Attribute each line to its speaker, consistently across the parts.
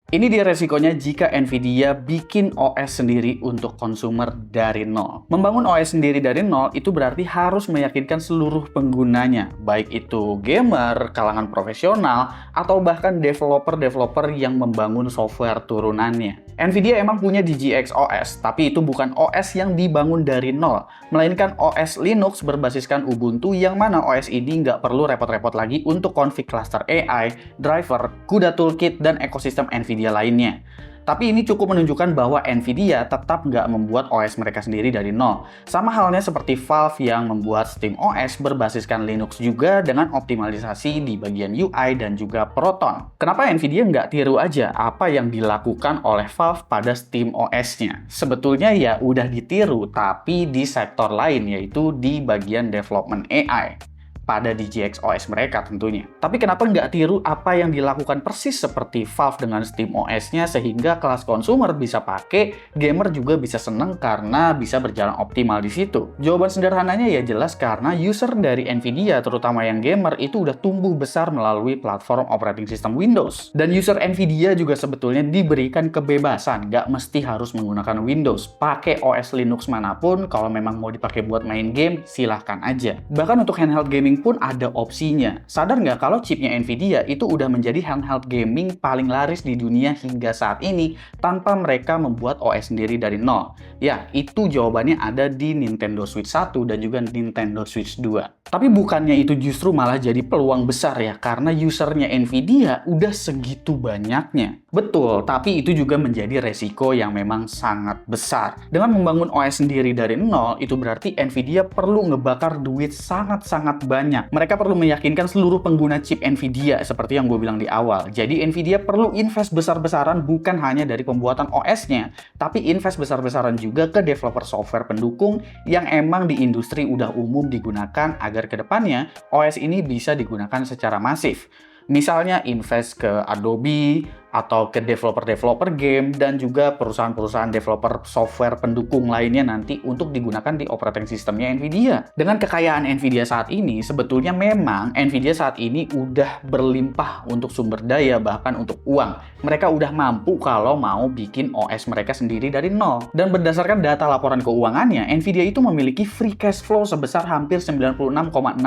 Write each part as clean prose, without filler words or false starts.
Speaker 1: Ini dia resikonya jika Nvidia bikin OS sendiri untuk konsumer dari nol. Membangun OS sendiri dari nol itu berarti harus meyakinkan seluruh penggunanya, baik itu gamer, kalangan profesional, atau bahkan developer-developer yang membangun software turunannya. Nvidia emang punya DGX OS, tapi itu bukan OS yang dibangun dari nol, melainkan OS Linux berbasiskan Ubuntu yang mana OS ini nggak perlu repot-repot lagi untuk config cluster AI, driver, CUDA toolkit, dan ekosistem Nvidia lainnya. Tapi ini cukup menunjukkan bahwa Nvidia tetap nggak membuat OS mereka sendiri dari nol. Sama halnya seperti Valve yang membuat SteamOS berbasiskan Linux juga dengan optimalisasi di bagian UI dan juga Proton. Kenapa Nvidia nggak tiru aja apa yang dilakukan oleh Valve pada SteamOS-nya? Sebetulnya ya udah ditiru, tapi di sektor lain, yaitu di bagian development AI. Pada DGX OS mereka tentunya. Tapi kenapa nggak tiru apa yang dilakukan persis seperti Valve dengan SteamOS-nya sehingga kelas konsumer bisa pakai, gamer juga bisa seneng karena bisa berjalan optimal di situ? Jawaban sederhananya ya jelas karena user dari Nvidia, terutama yang gamer, itu udah tumbuh besar melalui platform operating system Windows. Dan user Nvidia juga sebetulnya diberikan kebebasan, nggak mesti harus menggunakan Windows. Pakai OS Linux manapun, kalau memang mau dipakai buat main game, silahkan aja. Bahkan untuk handheld gaming pun ada opsinya. Sadar nggak kalau chipnya Nvidia itu udah menjadi handheld gaming paling laris di dunia hingga saat ini tanpa mereka membuat OS sendiri dari nol? Ya, itu jawabannya ada di Nintendo Switch 1 dan juga Nintendo Switch 2. Tapi bukannya itu justru malah jadi peluang besar ya, karena usernya Nvidia udah segitu banyaknya. Betul, tapi itu juga menjadi resiko yang memang sangat besar. Dengan membangun OS sendiri dari nol, itu berarti Nvidia perlu ngebakar duit sangat-sangat banyak. Mereka perlu meyakinkan seluruh pengguna chip Nvidia, seperti yang gue bilang di awal. Jadi Nvidia perlu invest besar-besaran bukan hanya dari pembuatan OS-nya, tapi invest besar-besaran juga ke developer software pendukung yang emang di industri udah umum digunakan agar kedepannya OS ini bisa digunakan secara masif. Misalnya invest ke Adobe, atau ke developer-developer game, dan juga perusahaan-perusahaan developer software pendukung lainnya nanti untuk digunakan di operating systemnya Nvidia. Dengan kekayaan Nvidia saat ini, sebetulnya memang Nvidia saat ini udah berlimpah untuk sumber daya, bahkan untuk uang. Mereka udah mampu kalau mau bikin OS mereka sendiri dari nol. Dan berdasarkan data laporan keuangannya, Nvidia itu memiliki free cash flow sebesar hampir 96,6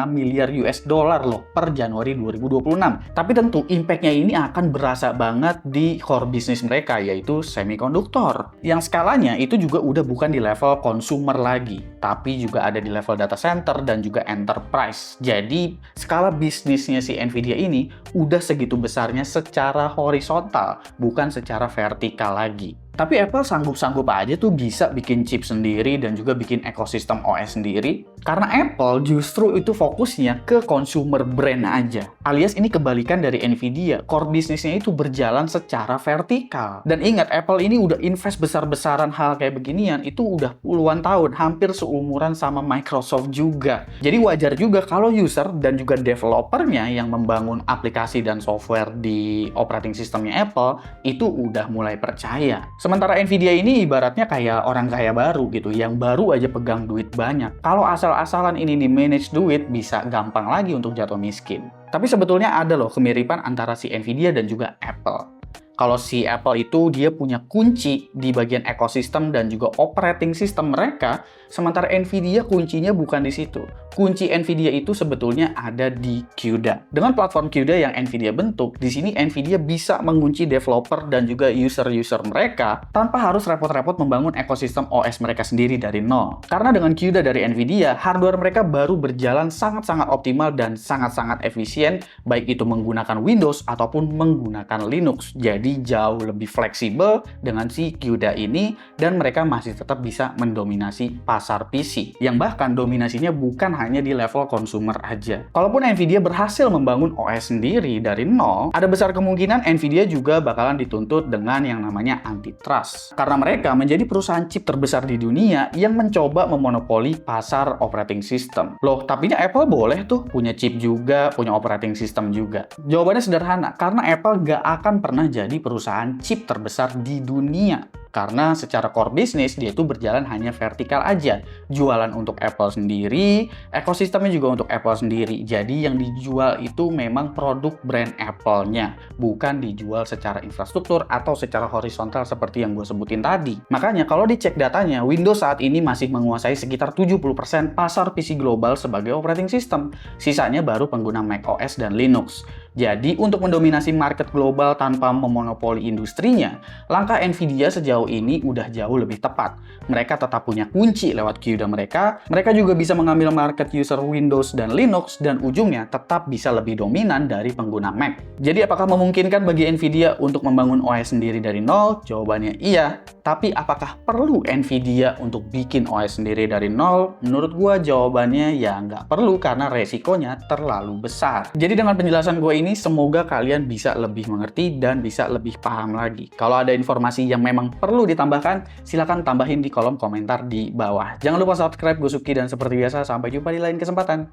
Speaker 1: miliar US dollar loh per Januari 2026. Tapi tentu impact-nya ini akan berasa banget di core bisnis mereka, yaitu semikonduktor. Yang skalanya itu juga udah bukan di level consumer lagi, tapi juga ada di level data center dan juga enterprise. Jadi, skala bisnisnya si Nvidia ini udah segitu besarnya secara horizontal, bukan secara vertikal lagi. Tapi Apple sanggup-sanggup aja tuh bisa bikin chip sendiri dan juga bikin ekosistem OS sendiri. Karena Apple justru itu fokusnya ke consumer brand aja. Alias ini kebalikan dari Nvidia. Core bisnisnya itu berjalan secara vertikal. Dan ingat, Apple ini udah invest besar-besaran hal kayak beginian itu udah puluhan tahun, hampir seumuran sama Microsoft juga. Jadi wajar juga kalau user dan juga developernya yang membangun aplikasi dan software di operating systemnya Apple itu udah mulai percaya. Sementara Nvidia ini ibaratnya kayak orang kaya baru gitu, yang baru aja pegang duit banyak. Kalau asal-asalan ini di-manage duit, bisa gampang lagi untuk jatuh miskin. Tapi sebetulnya ada loh kemiripan antara si Nvidia dan juga Apple. Kalau si Apple itu dia punya kunci di bagian ekosistem dan juga operating system mereka, sementara Nvidia kuncinya bukan di situ. Kunci Nvidia itu sebetulnya ada di CUDA. Dengan platform CUDA yang Nvidia bentuk, di sini Nvidia bisa mengunci developer dan juga user-user mereka tanpa harus repot-repot membangun ekosistem OS mereka sendiri dari nol. Karena dengan CUDA dari Nvidia, hardware mereka baru berjalan sangat-sangat optimal dan sangat-sangat efisien, baik itu menggunakan Windows ataupun menggunakan Linux. Jadi jauh lebih fleksibel dengan si CUDA ini, dan mereka masih tetap bisa mendominasi pasar PC, yang bahkan dominasinya bukan hanya di level consumer aja. Kalaupun Nvidia berhasil membangun OS sendiri dari nol, ada besar kemungkinan Nvidia juga bakalan dituntut dengan yang namanya antitrust. Karena mereka menjadi perusahaan chip terbesar di dunia yang mencoba memonopoli pasar operating system. Loh, tapinya Apple boleh tuh punya chip juga, punya operating system juga. Jawabannya sederhana, karena Apple gak akan pernah jadi perusahaan chip terbesar di dunia. Karena secara core bisnis dia itu berjalan hanya vertikal aja. Jualan untuk Apple sendiri, ekosistemnya juga untuk Apple sendiri. Jadi yang dijual itu memang produk brand Apple-nya, bukan dijual secara infrastruktur atau secara horizontal seperti yang gue sebutin tadi. Makanya kalau dicek datanya, Windows saat ini masih menguasai sekitar 70% pasar PC global sebagai operating system. Sisanya baru pengguna macOS dan Linux. Jadi untuk mendominasi market global tanpa memonopoli industrinya, langkah Nvidia sejauh ini udah jauh lebih tepat. Mereka tetap punya kunci lewat CUDA mereka juga bisa mengambil market user Windows dan Linux, dan ujungnya tetap bisa lebih dominan dari pengguna Mac. Jadi apakah memungkinkan bagi Nvidia untuk membangun OS sendiri dari nol? Jawabannya iya. Tapi apakah perlu Nvidia untuk bikin OS sendiri dari nol? Menurut gua jawabannya ya nggak perlu, karena resikonya terlalu besar. Jadi dengan penjelasan gue ini, semoga kalian bisa lebih mengerti dan bisa lebih paham lagi. Kalau ada informasi yang memang perlu ditambahkan, silahkan tambahin di kolom komentar di bawah. Jangan lupa subscribe, gue Suki, dan seperti biasa, sampai jumpa di lain kesempatan.